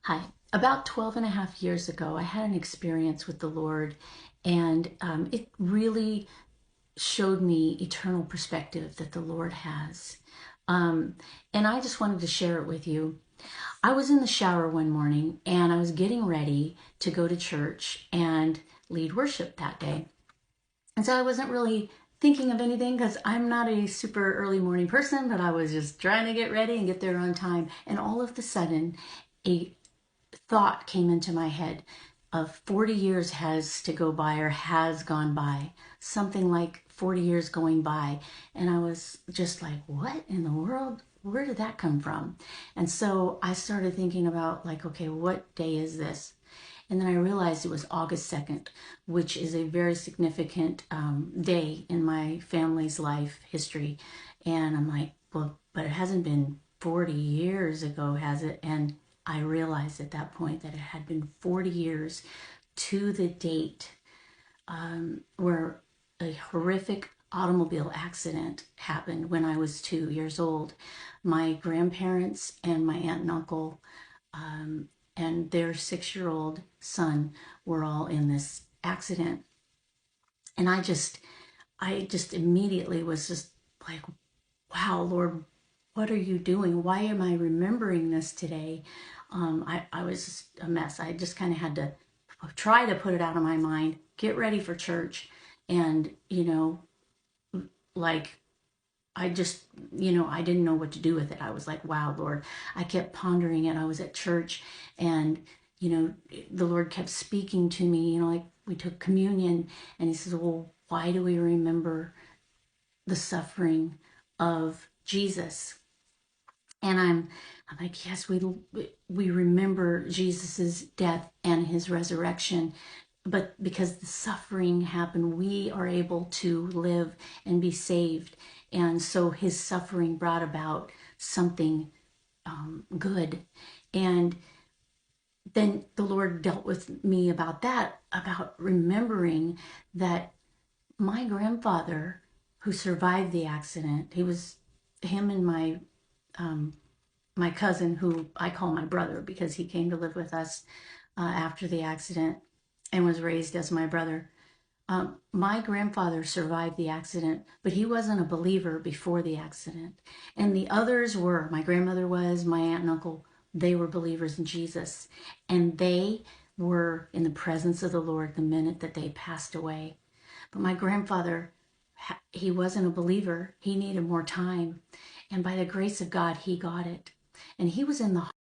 Hi. About 12 and a half years ago, I had an experience with the Lord, and it really showed me eternal perspective that the Lord has. Um, and I just wanted to share it with you. I was in the shower one morning and I was getting ready to go to church and lead worship that day. And so I wasn't really thinking of anything because I'm not a super early morning person, but I was just trying to get ready and get there on time. And all of a sudden, a thought came into my head of 40 years has to go by or has gone by, something like 40 years going by. And I was just like, what in the world? Where did that come from? And so I started thinking about like, okay, what day is this? And then I realized it was August 2nd, which is a very significant day in my family's life history. And I'm like, well, but it hasn't been 40 years ago, has it? And I realized at that point that it had been 40 years to the date where a horrific automobile accident happened when I was 2 years old. My grandparents and my aunt and uncle and their 6-year-old son were all in this accident. And I just immediately was just like, wow, Lord, what are you doing? Why am I remembering this today? I was just a mess. I just kind of had to try to put it out of my mind, get ready for church. And, like I just, I didn't know what to do with it. I was like, wow, Lord. I kept pondering it. I was at church and, the Lord kept speaking to me, like we took communion and he says, well, why do we remember the suffering of Jesus? And I'm like, yes, we remember Jesus's death and his resurrection, but because the suffering happened, we are able to live and be saved. And so his suffering brought about something good. And then the Lord dealt with me about that, about remembering that my grandfather, who survived the accident, him and my cousin, who I call my brother because he came to live with us after the accident and was raised as my brother. My grandfather survived the accident, but he wasn't a believer before the accident. And the others were. My grandmother was, my aunt and uncle, they were believers in Jesus. And they were in the presence of the Lord the minute that they passed away. But my grandfather, he wasn't a believer. He needed more time. And by the grace of God, he got it. And he was in the